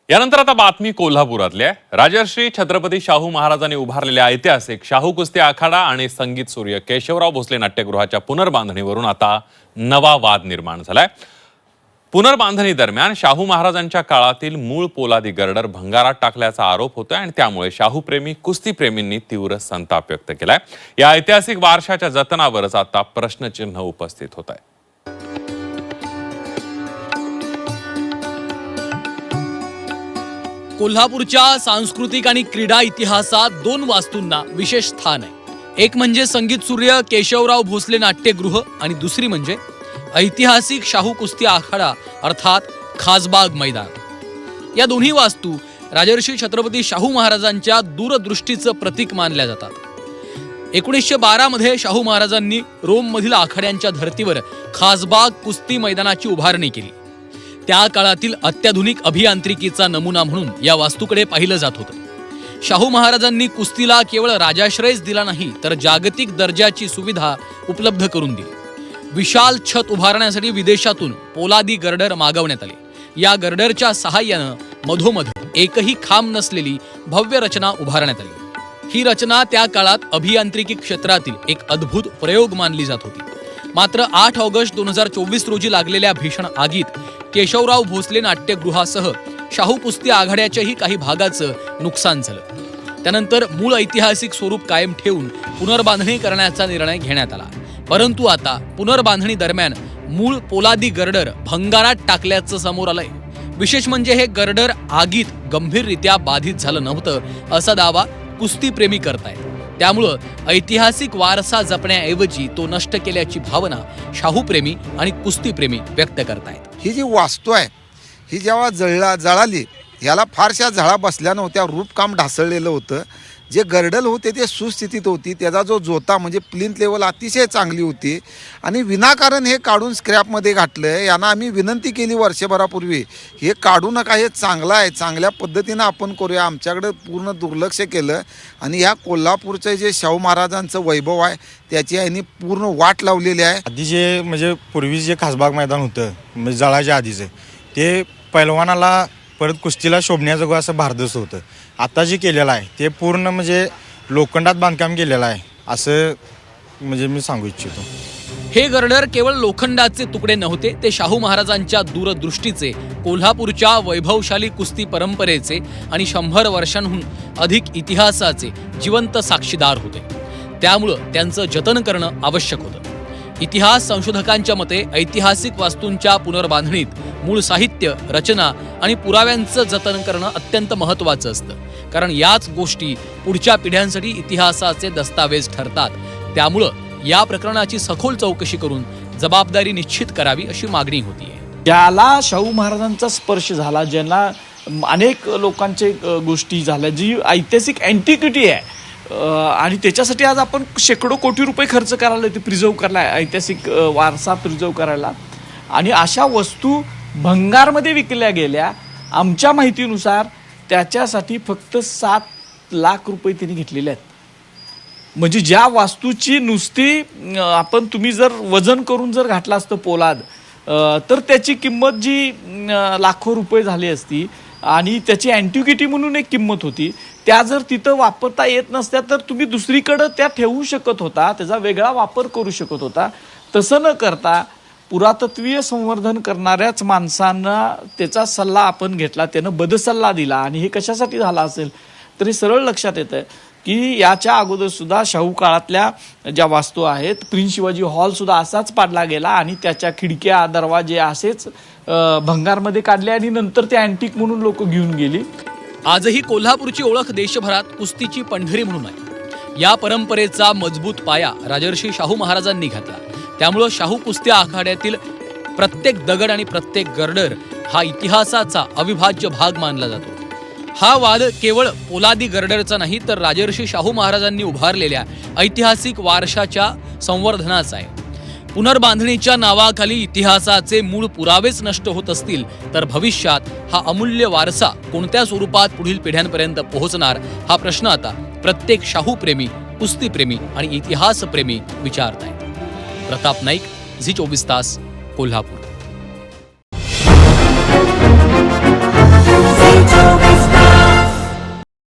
यानंतर आता बातमी कोल्हापुरातली आहे। राजर्षी छत्रपती शाहू महाराजांनी उभारलेल्या ऐतिहासिक शाहू कुस्ती आखाडा आणि संगीत सूर्य केशवराव भोसले नाट्यगृहाच्या पुनर्बांधणीवरून आता नवा वाद निर्माण झालाय। पुनर्बांधणी दरम्यान शाहू महाराजांच्या काळातील मूळ पोलादी गर्डर भंगारात टाकल्याचा आरोप होतोय आणि त्यामुळे शाहू प्रेमी कुस्ती प्रेमींनी तीव्र संताप व्यक्त केलाय। या ऐतिहासिक वारशाच्या जतनावरच आता प्रश्नचिन्ह उपस्थित होत आहे। कोल्हापूरच्या सांस्कृतिक आणि क्रीडा इतिहासात दोन वास्तूंना विशेष स्थान आहे। एक म्हणजे संगीत सूर्य केशवराव भोसले नाट्यगृह आणि दुसरी म्हणजे ऐतिहासिक शाहू कुस्ती आखाडा अर्थात खासबाग मैदान। या दोन्ही वास्तू राजर्षी छत्रपती शाहू महाराजांच्या दूरदृष्टीचं प्रतीक मानल्या जातात। 1912 मध्ये शाहू महाराजांनी रोम मधील आखाड्यांच्या धर्तीवर खासबाग कुस्ती मैदानाची उभारणी केली। त्या काळातील अत्याधुनिक अभियांत्रिकीचा नमुना म्हणून या वास्तूकडे पाहिलं जात होतं। शाहू महाराजांनी कुस्तीला केवळ राजाश्रयच दिला नाही तर जागतिक दर्जाची सुविधा उपलब्ध करून दिली। विशाल छत उभारण्यासाठी विदेशातून पोलादी गर्डर मागवण्यात आले। या गर्डरच्या सहाय्यानं मधोमध एकही खांब नसलेली भव्य रचना उभारण्यात आली। ही रचना त्या काळात अभियांत्रिकी क्षेत्रातील एक अद्भुत प्रयोग मानली जात होती। मात्र 8 ऑगस्ट 2024 रोजी लागलेल्या भीषण आगीत केशवराव भोसले नाट्यगृहासह शाहू कुस्ती आघाड्याच्याही काही भागाचं नुकसान झालं। त्यानंतर मूळ ऐतिहासिक स्वरूप कायम ठेवून पुनर्बांधणी करण्याचा निर्णय घेण्यात आला। परंतु आता पुनर्बांधणी दरम्यान मूळ पोलादी गर्डर भंगारात टाकल्याचं समोर आलंय। विशेष म्हणजे हे गर्डर आगीत गंभीररित्या बाधित झालं नव्हतं असा दावा कुस्तीप्रेमी करतायत। त्यामुळं ऐतिहासिक वारसा जपण्याऐवजी तो नष्ट केल्याची भावना शाहूप्रेमी आणि कुस्तीप्रेमी व्यक्त करतायत। ही जी वास्तू आहे ही जेव्हा जळाली याला फारशा झळा बसल्या नव्हत्या, रूपकाम ढासळलेलं होतं। जे गर्डल होते ते सुस्थितीत होती, त्याचा जो जोता म्हणजे प्लिंथ लेवल अतिशय चांगली होती आणि विनाकारण हे काढून स्क्रॅपमध्ये घातलं। यांना आम्ही विनंती केली वर्षभरापूर्वी, हे काढू नका, हे चांगलं आहे, चांगल्या पद्धतीनं आपण करूया। आमच्याकडे पूर्ण दुर्लक्ष केलं आणि ह्या कोल्हापूरचं जे शाहू महाराजांचं वैभव आहे त्याची यांनी पूर्ण वाट लावलेली आहे। आधी जे म्हणजे पूर्वी जे खासबाग मैदान होतं म्हणजे जळाच्या आधीचं ते पैलवानाला परत कुस्तीला शोभण्याजोगं असं भारदस्त होतं। आता जे केलेलं आहे ते पूर्ण म्हणजे लोखंडात बांधकाम केलेलं आहे असं म्हणजे मी सांगू इच्छितो। हे गर्डर केवळ लोखंडाचे तुकडे नव्हते, ते शाहू महाराजांच्या दूरदृष्टीचे, कोल्हापूरच्या वैभवशाली कुस्ती परंपरेचे आणि 100 वर्षांहून अधिक इतिहासाचे जिवंत साक्षीदार होते। त्यामुळं त्यांचं जतन करणं आवश्यक होतं। इतिहास संशोधकांच्या मते ऐतिहासिक वास्तूंच्या पुनर्बांधणीत मूळ साहित्य, रचना आणि पुराव्यांचं जतन करणं अत्यंत महत्त्वाचं असतं, कारण याच गोष्टी पुढच्या पिढ्यांसाठी इतिहासाचे दस्तावेज ठरतात। त्यामुळं या प्रकरणाची सखोल चौकशी करून जबाबदारी निश्चित करावी अशी मागणी होतीये। ज्याला शाहू महाराजांचा स्पर्श झाला, ज्यांना अनेक लोकांचे गोष्टी झाल्या, जी ऐतिहासिक अँटिक्विटी आहे आणि त्याच्यासाठी आज आपण शेकडो कोटी रुपये खर्च करायला, ते प्रिझर्व करायला, ऐतिहासिक वारसा प्रिझर्व करायला, आणि अशा वस्तू भंगारमध्ये विकल्या गेल्या। आमच्या माहितीनुसार त्याच्यासाठी फक्त 7 लाख रुपये त्यांनी घेतलेले आहेत। म्हणजे ज्या वास्तूची नुसती तुम्ही जर वजन करून जर घातलं असतं पोलाद तर त्याची किंमत जी लाखो रुपये झाली असती आणि त्याची अँटिक्विटी म्हणून एक किंमत होती। त्या जर तिथं वापरता येत नसत्या तर तुम्ही दुसरीकडं त्या ठेवू शकत होता, त्याचा वेगळा वापर करू शकत होता। तसं न करता पुरातत्वीय संवर्धन करणाऱ्याच माणसांना त्याचा सल्ला आपण घेतला, त्यानं बदसल्ला दिला आणि हे कशासाठी झाला असेल तरी सरळ लक्षात येतं की याच्या अगोदर सुद्धा शाहू काळातल्या ज्या वास्तू आहेत, प्रिन्स शिवाजी हॉल सुद्धा असाच पाडला गेला आणि त्याच्या खिडक्या दरवाजे असेच भंगारमध्ये काढले आणि नंतर ते अँटिक म्हणून लोक घेऊन गेली। आजही कोल्हापूरची ओळख देशभरात कुस्तीची पंढरी म्हणून आहे। या परंपरेचा मजबूत पाया राजर्षी शाहू महाराजांनी घातला। त्यामुळं शाहू कुस्ती आखाड्यातील प्रत्येक दगड आणि प्रत्येक गर्डर हा इतिहासाचा अविभाज्य भाग मानला जातो। हा वाद केवळ पोलादी गर्डरचा नाही तर राजर्षी शाहू महाराजांनी उभारलेल्या ऐतिहासिक वारशाच्या संवर्धनाचा आहे। पुनर्बांधणीच्या नावाखाली इतिहासाचे मूळ पुरावेच नष्ट होत असतील तर भविष्यात हा अमूल्य वारसा कोणत्या स्वरूपात पुढील पिढ्यांपर्यंत पोहोचणार, हा प्रश्न आता प्रत्येक शाहूप्रेमी, कुस्तीप्रेमी आणि इतिहासप्रेमी विचारतायत। प्रताप नाईक, झी 24 तास, कोल्हापूर।